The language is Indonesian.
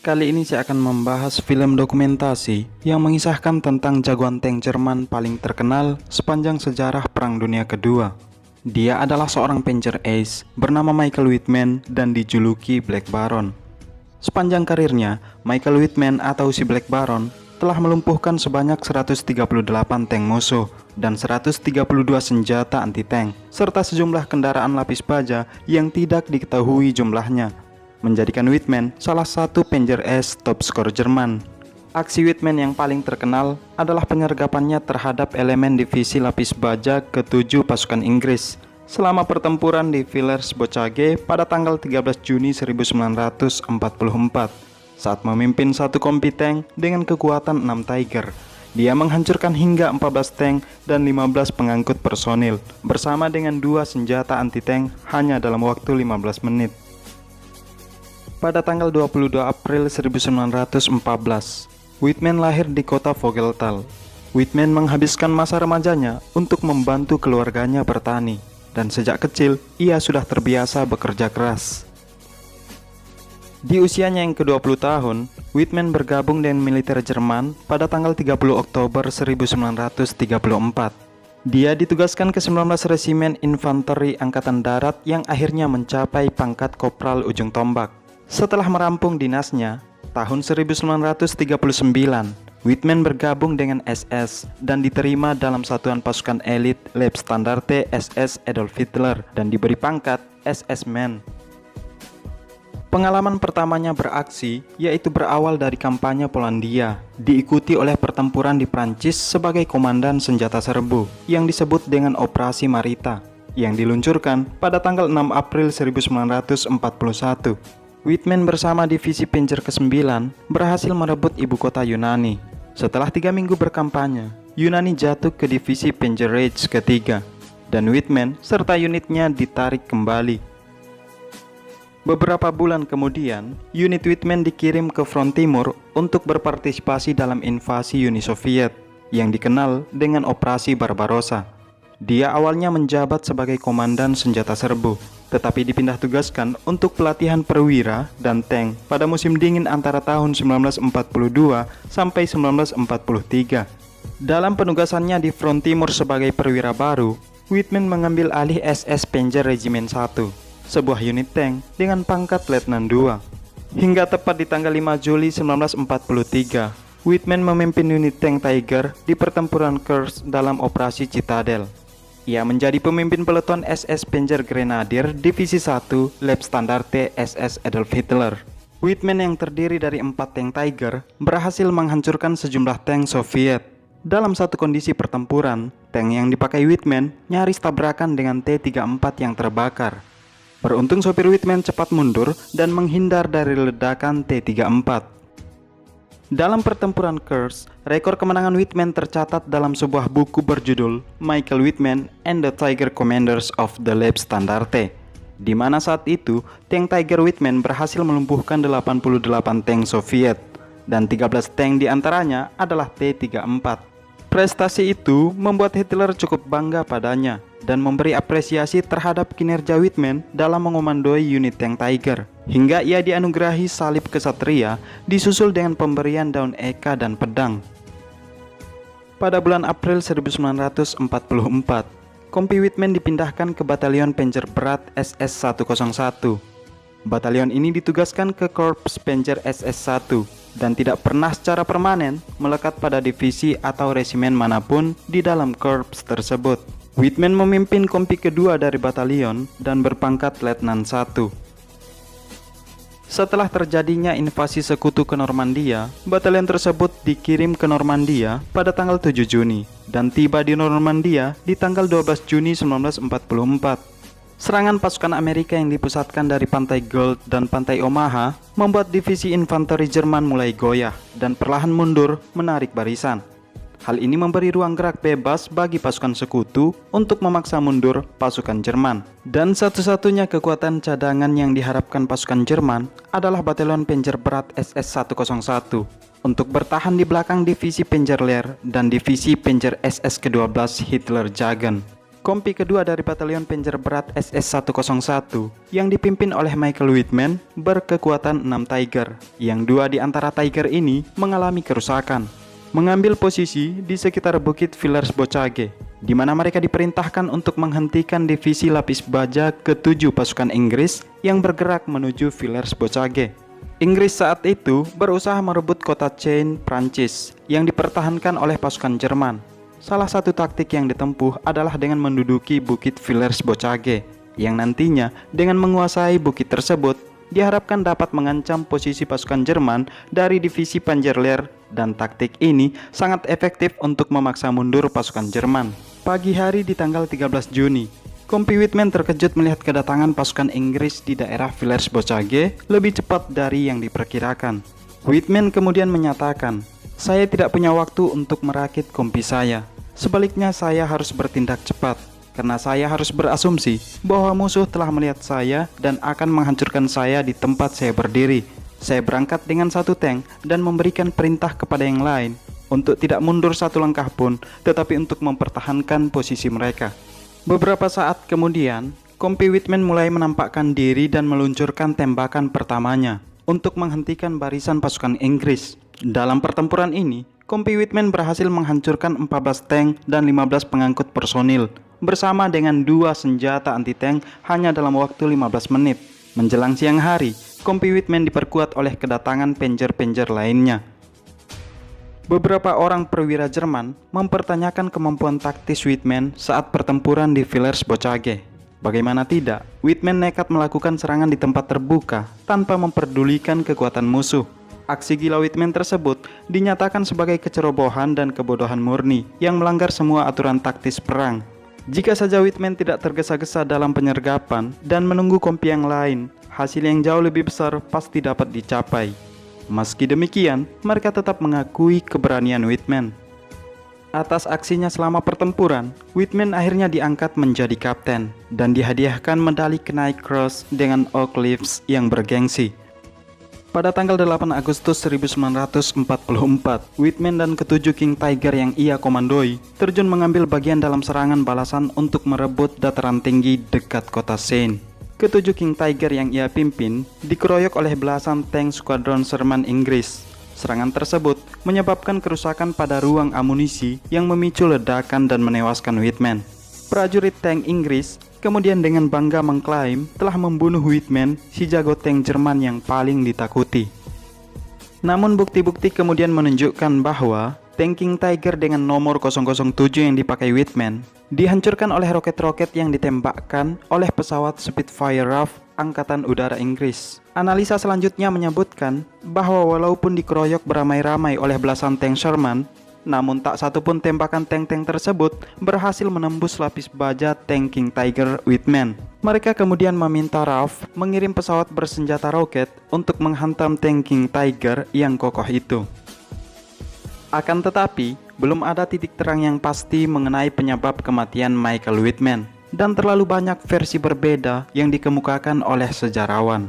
Kali ini saya akan membahas film dokumentasi yang mengisahkan tentang jagoan tank Jerman paling terkenal sepanjang sejarah Perang Dunia Kedua. Dia adalah seorang Panzer Ace bernama Michael Wittmann dan dijuluki Black Baron. Sepanjang karirnya, Michael Wittmann atau si Black Baron telah melumpuhkan sebanyak 138 tank musuh dan 132 senjata anti-tank, serta sejumlah kendaraan lapis baja yang tidak diketahui jumlahnya, menjadikan Wittmann salah satu Panzer Ace top skor Jerman. Aksi Wittmann yang paling terkenal adalah penyergapannya terhadap elemen divisi lapis baja ke-7 pasukan Inggris selama pertempuran di Villers Bocage pada tanggal 13 Juni 1944 saat memimpin satu kompi tank dengan kekuatan 6 Tiger. Dia menghancurkan hingga 14 tank dan 15 pengangkut personil bersama dengan 2 senjata anti-tank hanya dalam waktu 15 menit. Pada tanggal 22 April 1914, Wittmann lahir di kota Vogeltal. Wittmann menghabiskan masa remajanya untuk membantu keluarganya bertani, dan sejak kecil ia sudah terbiasa bekerja keras. Di usianya yang ke-20 tahun, Wittmann bergabung dengan militer Jerman pada tanggal 30 Oktober 1934. Dia ditugaskan ke 19 Resimen Infanteri Angkatan Darat yang akhirnya mencapai pangkat Kopral ujung tombak. Setelah merampung dinasnya, tahun 1939, Wittmann bergabung dengan SS dan diterima dalam satuan pasukan elit Leibstandarte SS Adolf Hitler dan diberi pangkat SS-Man. Pengalaman pertamanya beraksi yaitu berawal dari kampanye Polandia, diikuti oleh pertempuran di Prancis sebagai komandan senjata serbu yang disebut dengan Operasi Marita, yang diluncurkan pada tanggal 6 April 1941. Wittmann bersama divisi Panzer ke-9 berhasil merebut ibu kota Yunani. Setelah 3 minggu berkampanye, Yunani jatuh ke divisi Panzer Reich ke-3 dan Wittmann serta unitnya ditarik kembali. Beberapa bulan kemudian, unit Wittmann dikirim ke front timur untuk berpartisipasi dalam invasi Uni Soviet yang dikenal dengan Operasi Barbarossa. Dia awalnya menjabat sebagai komandan senjata serbu, tetapi dipindah tugaskan untuk pelatihan perwira dan tank pada musim dingin antara tahun 1942 sampai 1943. Dalam penugasannya di front timur sebagai perwira baru, Wittmann mengambil alih SS Panzer Regimen 1, sebuah unit tank dengan pangkat Letnan II. Hingga tepat di tanggal 5 Juli 1943, Wittmann memimpin unit tank Tiger di pertempuran Kursk dalam Operasi Citadel. Ia menjadi pemimpin peleton SS Panzer Grenadier Divisi 1 Leibstandarte SS Adolf Hitler. Wittmann yang terdiri dari 4 tank Tiger berhasil menghancurkan sejumlah tank Soviet. Dalam satu kondisi pertempuran, tank yang dipakai Wittmann nyaris tabrakan dengan T-34 yang terbakar. Beruntung sopir Wittmann cepat mundur dan menghindar dari ledakan T-34. Dalam pertempuran Kursk, rekor kemenangan Wittmann tercatat dalam sebuah buku berjudul Michael Wittmann and the Tiger Commanders of the Leibstandarte, di mana saat itu tank Tiger Wittmann berhasil melumpuhkan 88 tank Soviet dan 13 tank diantaranya adalah T-34. Prestasi itu membuat Hitler cukup bangga padanya dan memberi apresiasi terhadap kinerja Wittmann dalam mengomandoi unit tank Tiger, hingga ia dianugerahi salib kesatria disusul dengan pemberian daun eka dan pedang. Pada bulan April 1944, kompi Wittmann dipindahkan ke Batalion Panzer Berat SS-101. Batalion ini ditugaskan ke Korps Panzer SS-1 dan tidak pernah secara permanen melekat pada divisi atau resimen manapun di dalam korps tersebut. Wittmann memimpin kompi kedua dari batalion dan berpangkat Letnan 1. Setelah terjadinya invasi sekutu ke Normandia, batalion tersebut dikirim ke Normandia pada tanggal 7 Juni dan tiba di Normandia di tanggal 12 Juni 1944. Serangan pasukan Amerika yang dipusatkan dari Pantai Gold dan Pantai Omaha membuat divisi infanteri Jerman mulai goyah dan perlahan mundur menarik barisan. Hal ini memberi ruang gerak bebas bagi pasukan sekutu untuk memaksa mundur pasukan Jerman. Dan satu-satunya kekuatan cadangan yang diharapkan pasukan Jerman adalah Batalion Panzer Berat SS-101 untuk bertahan di belakang divisi Panzer Lehr dan divisi Panzer SS ke-12 Hitler Jagd. kompi kedua dari Batalion Panger Berat SS-101 yang dipimpin oleh Michael Whitman berkekuatan 6 Tiger, yang 2 di antara Tiger ini mengalami kerusakan. Mengambil posisi di sekitar Bukit Villers-Bocage, di mana mereka diperintahkan untuk menghentikan divisi lapis baja ke-7 pasukan Inggris yang bergerak menuju Villers-Bocage. Inggris saat itu berusaha merebut kota Caen, Prancis, yang dipertahankan oleh pasukan Jerman. Salah satu taktik yang ditempuh adalah dengan menduduki Bukit Villers-Bocage, yang nantinya dengan menguasai bukit tersebut diharapkan dapat mengancam posisi pasukan Jerman dari divisi Panzerlehr, dan taktik ini sangat efektif untuk memaksa mundur pasukan Jerman. Pagi hari di tanggal 13 Juni, kompi Whitman terkejut melihat kedatangan pasukan Inggris di daerah Villers-Bocage lebih cepat dari yang diperkirakan. Whitman kemudian menyatakan, "Saya tidak punya waktu untuk merakit kompi saya. Sebaliknya saya harus bertindak cepat, karena saya harus berasumsi bahwa musuh telah melihat saya dan akan menghancurkan saya di tempat saya berdiri. Saya berangkat dengan 1 tank dan memberikan perintah kepada yang lain untuk tidak mundur 1 langkah pun, tetapi untuk mempertahankan posisi mereka." Beberapa saat kemudian, kompi Whitman mulai menampakkan diri dan meluncurkan tembakan pertamanya untuk menghentikan barisan pasukan Inggris. Dalam pertempuran ini, kompi Whitman berhasil menghancurkan 14 tank dan 15 pengangkut personil bersama dengan 2 senjata anti-tank hanya dalam waktu 15 menit. Menjelang siang hari, kompi Whitman diperkuat oleh kedatangan Panger-Panger lainnya. Beberapa orang perwira Jerman mempertanyakan kemampuan taktis Whitman saat pertempuran di Villers-Bocage. Bagaimana tidak, Whitman nekat melakukan serangan di tempat terbuka tanpa memperdulikan kekuatan musuh. Aksi gila Whitman tersebut dinyatakan sebagai kecerobohan dan kebodohan murni yang melanggar semua aturan taktis perang. Jika saja Whitman tidak tergesa-gesa dalam penyergapan dan menunggu kompi yang lain, hasil yang jauh lebih besar pasti dapat dicapai. Meski demikian, mereka tetap mengakui keberanian Whitman. Atas aksinya selama pertempuran, Whitman akhirnya diangkat menjadi kapten dan dihadiahkan medali Knight Cross dengan Oak Leaves yang bergengsi. Pada tanggal 8 Agustus 1944, Whitman dan ke-7 King Tiger yang ia komandoi terjun mengambil bagian dalam serangan balasan untuk merebut dataran tinggi dekat kota Caen. Ke-7 King Tiger yang ia pimpin dikeroyok oleh belasan tank skuadron Sherman Inggris. Serangan tersebut menyebabkan kerusakan pada ruang amunisi yang memicu ledakan dan menewaskan Whitman. Prajurit tank Inggris kemudian dengan bangga mengklaim telah membunuh Whitman, si jago tank Jerman yang paling ditakuti. Namun bukti-bukti kemudian menunjukkan bahwa tank King Tiger dengan nomor 007 yang dipakai Whitman dihancurkan oleh roket-roket yang ditembakkan oleh pesawat Spitfire RAF Angkatan Udara Inggris. Analisa selanjutnya menyebutkan bahwa walaupun dikeroyok beramai-ramai oleh belasan tank Sherman, namun tak satu pun tembakan tank-tank tersebut berhasil menembus lapis baja tank King Tiger Whitman. Mereka kemudian meminta RAF mengirim pesawat bersenjata roket untuk menghantam tank King Tiger yang kokoh itu. Akan tetapi, belum ada titik terang yang pasti mengenai penyebab kematian Michael Whitman, dan terlalu banyak versi berbeda yang dikemukakan oleh sejarawan.